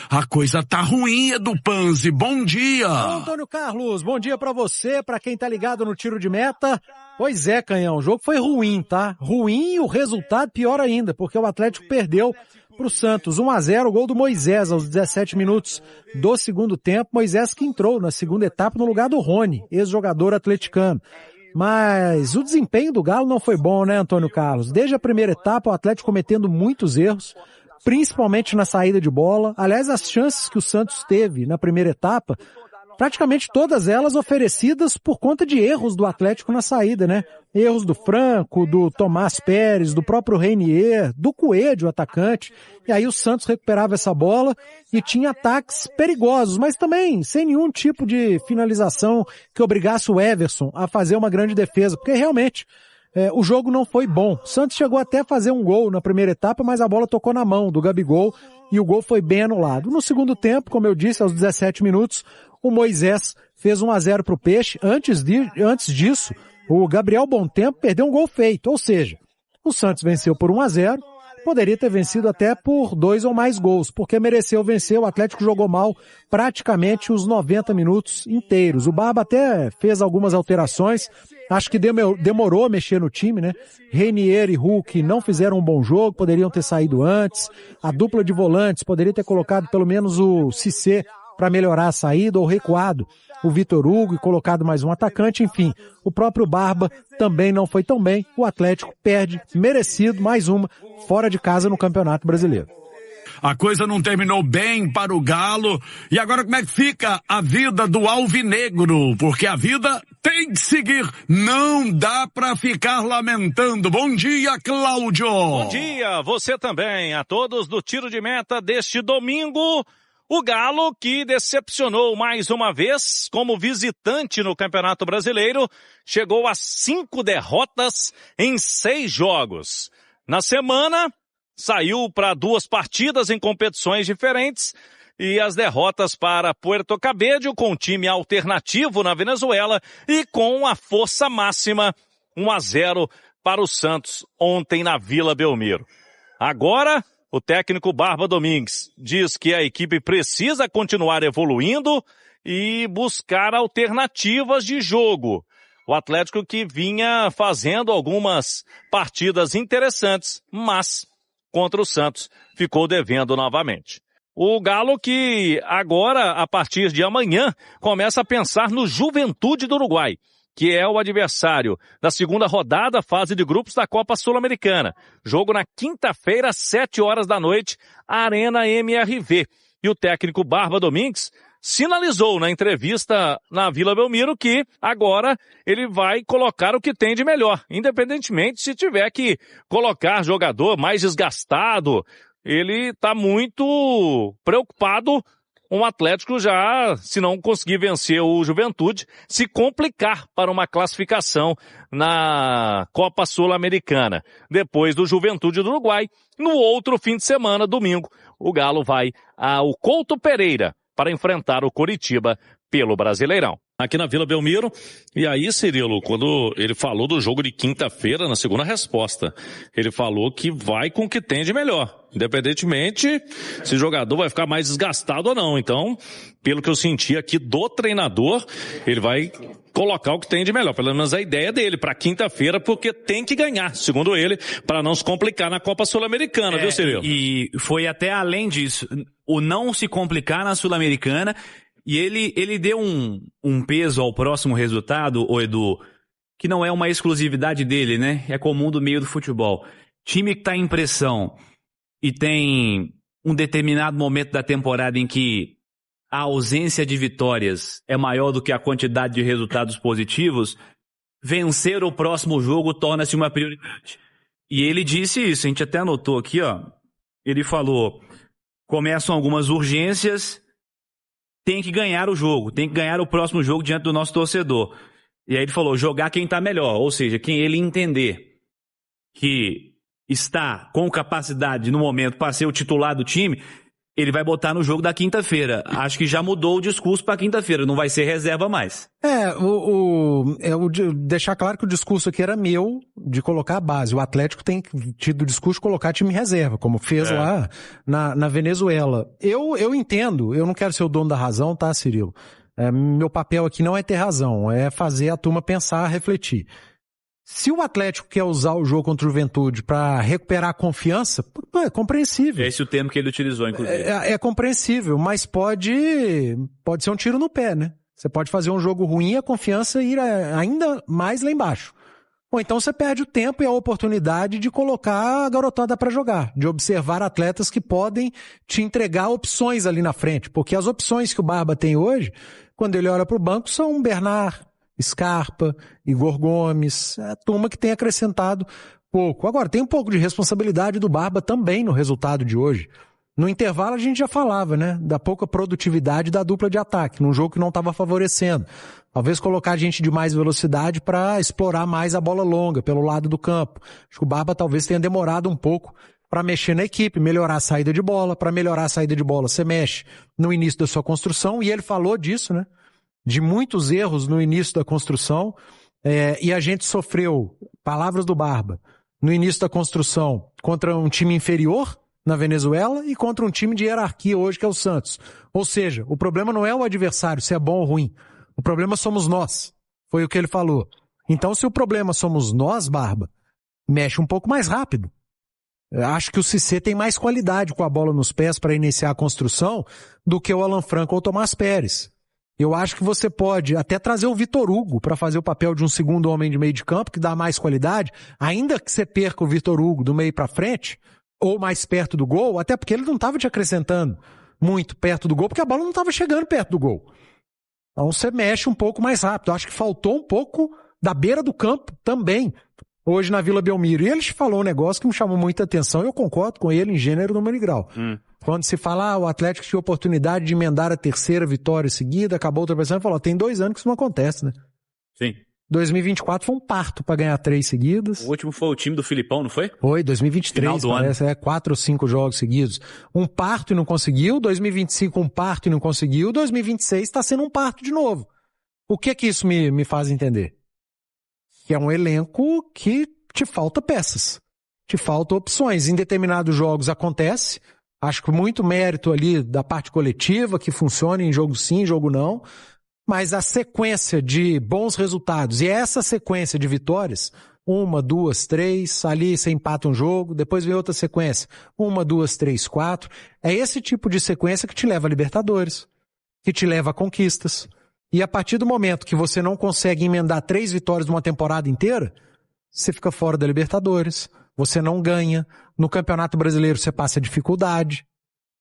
A coisa tá ruim, Edu Panzi. Bom dia. Antônio Carlos, bom dia pra você, pra quem tá ligado no tiro de meta. Pois é, Canhão, o jogo foi ruim, tá? Ruim e o resultado pior ainda, porque o Atlético perdeu pro Santos. 1-0, gol do Moisés aos 17 minutos do segundo tempo. Moisés que entrou na segunda etapa no lugar do Rony, ex-jogador atleticano. Mas o desempenho do Galo não foi bom, né, Antônio Carlos? Desde a primeira etapa, o Atlético cometendo muitos erros, principalmente na saída de bola. Aliás, as chances que o Santos teve na primeira etapa, praticamente todas elas oferecidas por conta de erros do Atlético na saída, né? Erros do Franco, do Tomás Pérez, do próprio Reinier, do Coelho, o atacante. E aí o Santos recuperava essa bola e tinha ataques perigosos, mas também sem nenhum tipo de finalização que obrigasse o Everson a fazer uma grande defesa, porque realmente o jogo não foi bom. O Santos chegou até a fazer um gol na primeira etapa, mas a bola tocou na mão do Gabigol e o gol foi bem anulado. No segundo tempo, como eu disse, aos 17 minutos, o Moisés fez 1-0 pro Peixe. Antes disso, o Gabriel Bontempo perdeu um gol feito, ou seja, o Santos venceu por 1-0, poderia ter vencido até por 2 ou mais gols, porque mereceu vencer. O Atlético jogou mal praticamente os 90 minutos inteiros. O Barba até fez algumas alterações, acho que demorou a mexer no time, né? Reinier e Hulk não fizeram um bom jogo, poderiam ter saído antes. A dupla de volantes poderia ter colocado pelo menos o Cissé para melhorar a saída, ou recuado o Vitor Hugo e colocado mais um atacante. Enfim, o próprio Barba também não foi tão bem. O Atlético perde, merecido, mais uma, fora de casa no Campeonato Brasileiro. A coisa não terminou bem para o Galo. E agora como é que fica a vida do Alvinegro? Porque a vida tem que seguir. Não dá para ficar lamentando. Bom dia, Cláudio. Bom dia, você também. A todos do Tiro de Meta deste domingo. O Galo, que decepcionou mais uma vez como visitante no Campeonato Brasileiro, chegou a 5 derrotas em 6 jogos. Na semana, saiu para 2 partidas em competições diferentes e as derrotas para Puerto Cabello com time alternativo na Venezuela e com a força máxima 1-0 para o Santos ontem na Vila Belmiro. Agora, o técnico Barba Domingues diz que a equipe precisa continuar evoluindo e buscar alternativas de jogo. O Atlético que vinha fazendo algumas partidas interessantes, mas contra o Santos ficou devendo novamente. O Galo que agora, a partir de amanhã, começa a pensar no Juventude do Uruguai, que é o adversário da segunda rodada, fase de grupos da Copa Sul-Americana. Jogo na quinta-feira, às 7h, Arena MRV. E o técnico Barba Domingues sinalizou na entrevista na Vila Belmiro que agora ele vai colocar o que tem de melhor, independentemente se tiver que colocar jogador mais desgastado. Ele está muito preocupado com o Atlético já, se não conseguir vencer o Juventude, se complicar para uma classificação na Copa Sul-Americana. Depois do Juventude do Uruguai, no outro fim de semana, domingo, o Galo vai ao Couto Pereira para enfrentar o Coritiba pelo Brasileirão. Aqui na Vila Belmiro, e aí, Cirilo, quando ele falou do jogo de quinta-feira, na segunda resposta, ele falou que vai com o que tem de melhor, independentemente se o jogador vai ficar mais desgastado ou não. Então, pelo que eu senti aqui do treinador, ele vai colocar o que tem de melhor, pelo menos a ideia dele para quinta-feira, porque tem que ganhar, segundo ele, para não se complicar na Copa Sul-Americana, viu, Cirilo? E foi até além disso, o não se complicar na Sul-Americana. E ele deu um peso ao próximo resultado, ô Edu, que não é uma exclusividade dele, né? É comum do meio do futebol. Time que tá em pressão e tem um determinado momento da temporada em que a ausência de vitórias é maior do que a quantidade de resultados positivos, vencer o próximo jogo torna-se uma prioridade. E ele disse isso, a gente até anotou aqui, ó. Ele falou, começam algumas urgências, tem que ganhar o jogo, tem que ganhar o próximo jogo diante do nosso torcedor. E aí ele falou, jogar quem está melhor, ou seja, quem ele entender que está com capacidade no momento para ser o titular do time, ele vai botar no jogo da quinta-feira. Acho que já mudou o discurso para quinta-feira, não vai ser reserva mais. Deixar claro que o discurso aqui era meu de colocar a base. O Atlético tem tido o discurso de colocar time em reserva, como fez lá na Venezuela. Eu entendo, eu não quero ser o dono da razão, tá, Cirilo? Meu papel aqui não é ter razão, é fazer a turma pensar, refletir. Se o Atlético quer usar o jogo contra o Juventude para recuperar a confiança, é compreensível. Esse é o termo que ele utilizou, inclusive. É compreensível, mas pode ser um tiro no pé, né? Você pode fazer um jogo ruim e a confiança ir ainda mais lá embaixo. Ou então você perde o tempo e a oportunidade de colocar a garotada para jogar, de observar atletas que podem te entregar opções ali na frente. Porque as opções que o Barba tem hoje, quando ele olha para o banco, são Bernard, Scarpa, Igor Gomes, a turma que tem acrescentado pouco. Agora, tem um pouco de responsabilidade do Barba também no resultado de hoje. No intervalo a gente já falava, né, da pouca produtividade da dupla de ataque, num jogo que não estava favorecendo. Talvez colocar gente de mais velocidade para explorar mais a bola longa pelo lado do campo. Acho que o Barba talvez tenha demorado um pouco para mexer na equipe, melhorar a saída de bola. Para melhorar a saída de bola, você mexe no início da sua construção, e ele falou disso, né? De muitos erros no início da construção, e a gente sofreu, palavras do Barba, no início da construção contra um time inferior na Venezuela e contra um time de hierarquia hoje que é o Santos. Ou seja, o problema não é o adversário, se é bom ou ruim. O problema somos nós. Foi o que ele falou. Então, se o problema somos nós, Barba, mexe um pouco mais rápido. Eu acho que o Cissé tem mais qualidade com a bola nos pés para iniciar a construção do que o Alan Franco ou o Tomás Pérez. Eu acho que você pode até trazer o Vitor Hugo para fazer o papel de um segundo homem de meio de campo, que dá mais qualidade, ainda que você perca o Vitor Hugo do meio para frente, ou mais perto do gol, até porque ele não estava te acrescentando muito perto do gol, porque a bola não estava chegando perto do gol. Então você mexe um pouco mais rápido. Eu acho que faltou um pouco da beira do campo também, hoje na Vila Belmiro. E ele falou um negócio que me chamou muita atenção, e eu concordo com ele em gênero, número e grau. Quando se fala, o Atlético tinha oportunidade de emendar a terceira vitória seguida, acabou ultrapassando, falou, tem 2 anos que isso não acontece, né? Sim. 2024 foi um parto para ganhar 3 seguidas. O último foi o time do Filipão, não foi? Foi, 2023, final do parece, ano. 4 ou 5 jogos seguidos. Um parto e não conseguiu, 2025 um parto e não conseguiu, 2026 está sendo um parto de novo. O que isso me faz entender? Que é um elenco que te falta peças, te falta opções. Em determinados jogos acontece, acho que muito mérito ali da parte coletiva, que funciona em jogo sim, jogo não, mas a sequência de bons resultados, e essa sequência de vitórias, 1, 2, 3, ali você empata um jogo, depois vem outra sequência, 1, 2, 3, 4, é esse tipo de sequência que te leva a Libertadores, que te leva a conquistas. E a partir do momento que você não consegue emendar 3 vitórias numa temporada inteira, você fica fora da Libertadores, você não ganha, no Campeonato Brasileiro você passa dificuldade,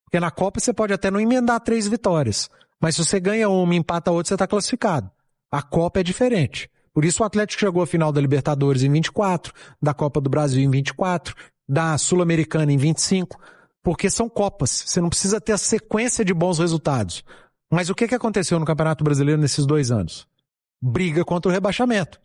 porque na Copa você pode até não emendar 3 vitórias, mas se você ganha uma e empata outra, você está classificado. A Copa é diferente. Por isso o Atlético chegou à final da Libertadores em 24, da Copa do Brasil em 24, da Sul-Americana em 25, porque são Copas, você não precisa ter a sequência de bons resultados. Mas o que aconteceu no Campeonato Brasileiro nesses 2 anos? Briga contra o rebaixamento.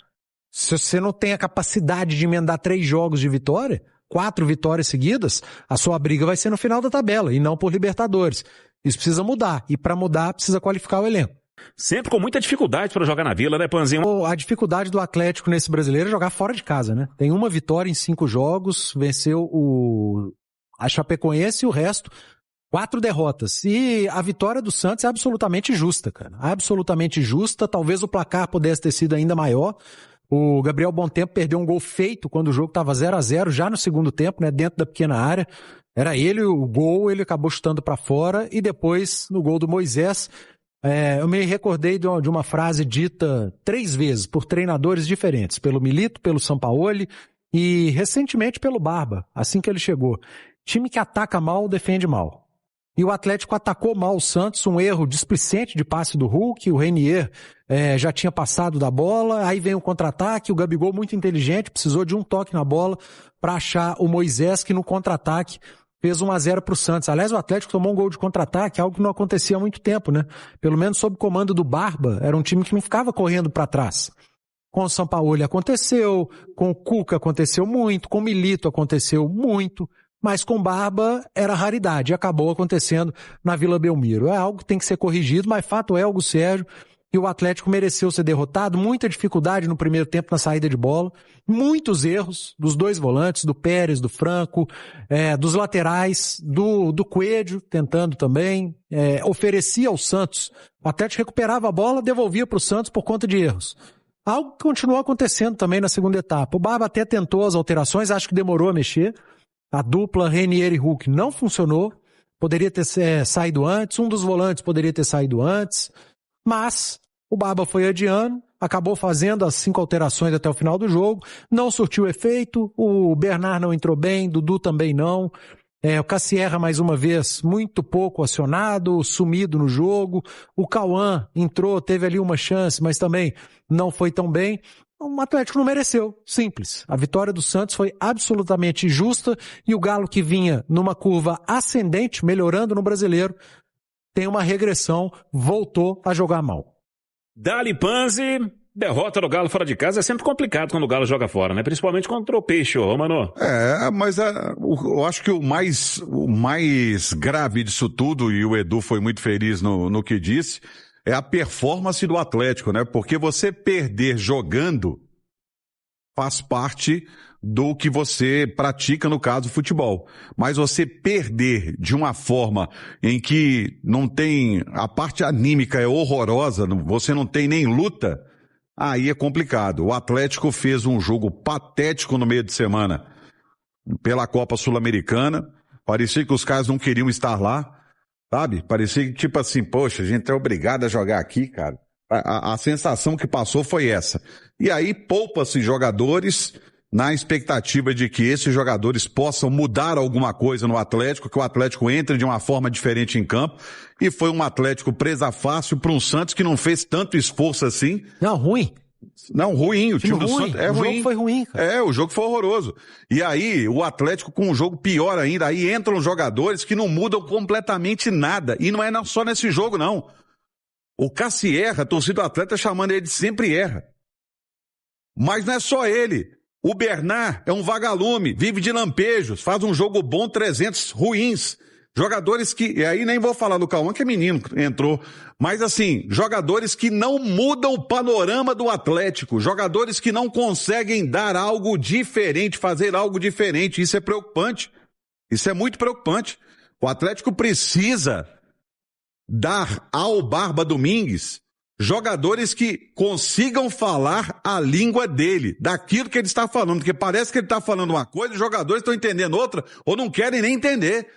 Se você não tem a capacidade de emendar 3 jogos de vitória, 4 vitórias seguidas, a sua briga vai ser no final da tabela e não por Libertadores. Isso precisa mudar. E para mudar, precisa qualificar o elenco. Sempre com muita dificuldade para jogar na Vila, né, Panzinho? A dificuldade do Atlético nesse brasileiro é jogar fora de casa, né? Tem 1 vitória em 5 jogos, venceu a Chapecoense e o resto 4 derrotas. E a vitória do Santos é absolutamente justa, cara. Absolutamente justa. Talvez o placar pudesse ter sido ainda maior. O Gabriel Bontempo perdeu um gol feito quando o jogo estava 0-0, já no segundo tempo, né, dentro da pequena área. Era ele o gol, ele acabou chutando para fora, e depois, no gol do Moisés, eu me recordei de uma frase dita 3 vezes por treinadores diferentes, pelo Milito, pelo Sampaoli e recentemente pelo Barba, assim que ele chegou. Time que ataca mal, defende mal. E o Atlético atacou mal o Santos, um erro displicente de passe do Hulk, o Renier já tinha passado da bola, aí vem o contra-ataque, o Gabigol muito inteligente, precisou de um toque na bola para achar o Moisés, que no contra-ataque fez 1-0 para o Santos. Aliás, o Atlético tomou um gol de contra-ataque, algo que não acontecia há muito tempo, né? Pelo menos sob o comando do Barba, era um time que não ficava correndo para trás. Com o Sampaoli aconteceu, com o Cuca aconteceu muito, com o Milito aconteceu muito, mas com Barba era raridade, e acabou acontecendo na Vila Belmiro. É algo que tem que ser corrigido, mas fato é, Hugo Sérgio, que o Atlético mereceu ser derrotado, muita dificuldade no primeiro tempo na saída de bola, muitos erros dos dois volantes, do Pérez, do Franco, dos laterais, do Coelho, tentando também, oferecia ao Santos. O Atlético recuperava a bola, devolvia para o Santos por conta de erros. Algo que continuou acontecendo também na segunda etapa. O Barba até tentou as alterações, acho que demorou a mexer. A dupla Renier e Hulk não funcionou, poderia ter saído antes, um dos volantes poderia ter saído antes, mas o Barba foi adiando, acabou fazendo as 5 alterações até o final do jogo, não surtiu efeito, o Bernard não entrou bem, Dudu também não, o Cassierra mais uma vez muito pouco acionado, sumido no jogo, o Cauã entrou, teve ali uma chance, mas também não foi tão bem. O Atlético não mereceu, simples. A vitória do Santos foi absolutamente justa e o Galo, que vinha numa curva ascendente, melhorando no Brasileiro, tem uma regressão, voltou a jogar mal. Dali Panzi, derrota do Galo fora de casa é sempre complicado quando o Galo joga fora, né? Principalmente contra o Peixe, ô Mano. Mas eu acho que o mais grave disso tudo, e o Edu foi muito feliz no que disse, é a performance do Atlético, né? Porque você perder jogando faz parte do que você pratica, no caso, futebol. Mas você perder de uma forma em que não tem, a parte anímica é horrorosa, você não tem nem luta, aí é complicado. O Atlético fez um jogo patético no meio de semana pela Copa Sul-Americana, parecia que os caras não queriam estar lá, sabe? Parecia que, tipo assim, poxa, a gente é obrigado a jogar aqui, cara. A sensação que passou foi essa. E aí poupa-se jogadores na expectativa de que esses jogadores possam mudar alguma coisa no Atlético, que o Atlético entre de uma forma diferente em campo. E foi um Atlético presa fácil para um Santos que não fez tanto esforço assim. Não, ruim. Não, ruim. O time do Santos é ruim. O jogo foi ruim, cara. O jogo foi horroroso. E aí, o Atlético com um jogo pior ainda, aí entram jogadores que não mudam completamente nada. E não é só nesse jogo, não. O Cassierra, a torcida do Atlético, chamando ele de sempre erra. Mas não é só ele. O Bernard é um vagalume, vive de lampejos, faz um jogo bom, 300 ruins. Jogadores que, e aí nem vou falar do Cauã, que é menino, entrou. Mas assim, jogadores que não mudam o panorama do Atlético. Jogadores que não conseguem dar algo diferente, fazer algo diferente. Isso é preocupante. Isso é muito preocupante. O Atlético precisa dar ao Barba Domingues jogadores que consigam falar a língua dele, daquilo que ele está falando, porque parece que ele está falando uma coisa, os jogadores estão entendendo outra, ou não querem nem entender.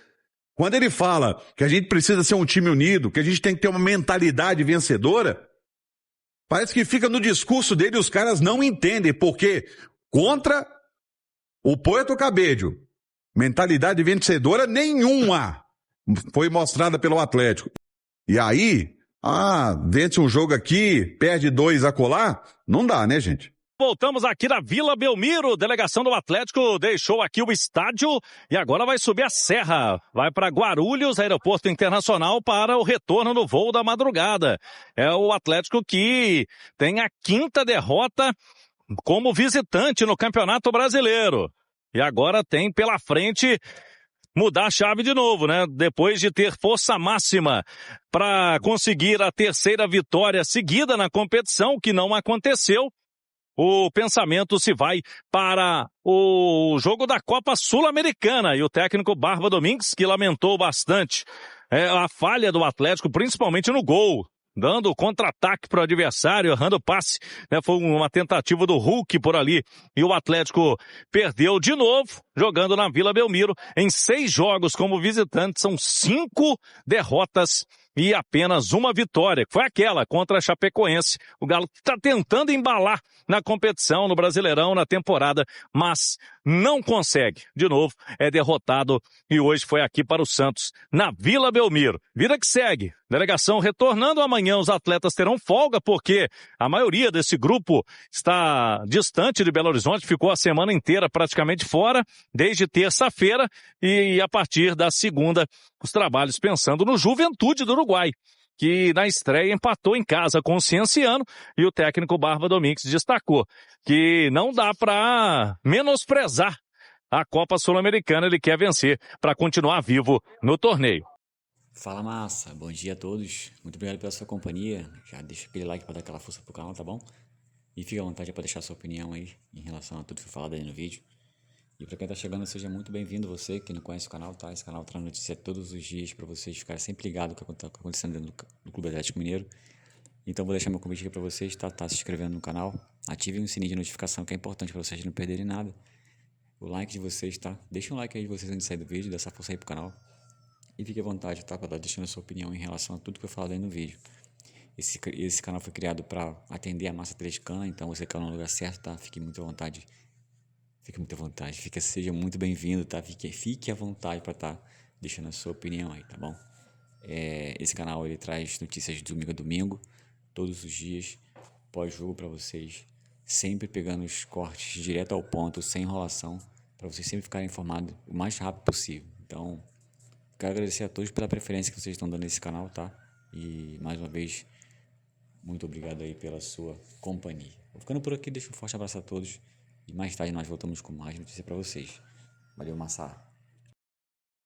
Quando ele fala que a gente precisa ser um time unido, que a gente tem que ter uma mentalidade vencedora, parece que fica no discurso dele e os caras não entendem, porque contra o Puerto Cabello, mentalidade vencedora nenhuma foi mostrada pelo Atlético. E aí, vence um jogo aqui, perde 2 acolá, não dá, né, gente? Voltamos aqui na Vila Belmiro, delegação do Atlético deixou aqui o estádio e agora vai subir a serra, vai para Guarulhos, aeroporto internacional, para o retorno no voo da madrugada. É o Atlético que tem a 5ª derrota como visitante no Campeonato Brasileiro e agora tem pela frente mudar a chave de novo, né? Depois de ter força máxima para conseguir a 3ª vitória seguida na competição, que não aconteceu, o pensamento se vai para o jogo da Copa Sul-Americana e o técnico Barba Domingues, que lamentou bastante a falha do Atlético, principalmente no gol, dando contra-ataque para o adversário, errando passe, né? Foi uma tentativa do Hulk por ali e o Atlético perdeu de novo, jogando na Vila Belmiro. Em 6 jogos como visitante, são 5 derrotas e apenas uma vitória, que foi aquela contra a Chapecoense. O Galo está tentando embalar na competição, no Brasileirão, na temporada, mas não consegue. De novo, é derrotado e hoje foi aqui para o Santos, na Vila Belmiro. Vida que segue. Delegação retornando amanhã, os atletas terão folga, porque a maioria desse grupo está distante de Belo Horizonte, ficou a semana inteira praticamente fora, desde terça-feira, e a partir da segunda, os trabalhos pensando no Juventude do Uruguai, que na estreia empatou em casa com o Cienciano, e o técnico Barba Domingues destacou que não dá para menosprezar a Copa Sul-Americana ele quer vencer para continuar vivo no torneio. Fala, massa, bom dia a todos, muito obrigado pela sua companhia, já deixa aquele like para dar aquela força pro canal, tá bom? E fica à vontade para deixar sua opinião aí em relação a tudo que foi falado aí no vídeo. E para quem tá chegando, seja muito bem-vindo, você que não conhece o canal, tá? Esse canal traz notícia todos os dias para vocês ficarem sempre ligados com o que tá acontecendo dentro do Clube Atlético Mineiro. Então vou deixar meu convite aqui para vocês, tá se inscrevendo no canal, ativem o sininho de notificação que é importante para vocês não perderem nada. O like de vocês, tá? Deixa um like aí de vocês antes de sair do vídeo, dá essa força aí pro canal. E fique à vontade, tá? Para estar deixando a sua opinião em relação a tudo que eu falo aí no vídeo. Esse canal foi criado para atender a massa atleticana, então você caiu no lugar certo, tá? Fique muito à vontade. Seja muito bem-vindo, tá? Fique à vontade para estar deixando a sua opinião aí, tá bom? Esse canal ele traz notícias de domingo a domingo, todos os dias, pós-jogo para vocês, sempre pegando os cortes direto ao ponto, sem enrolação, para vocês sempre ficarem informados o mais rápido possível. Então, quero agradecer a todos pela preferência que vocês estão dando nesse canal, tá? E mais uma vez, muito obrigado aí pela sua companhia. Vou ficando por aqui, deixo um forte abraço a todos. E mais tarde nós voltamos com mais notícia para vocês. Valeu, Massa.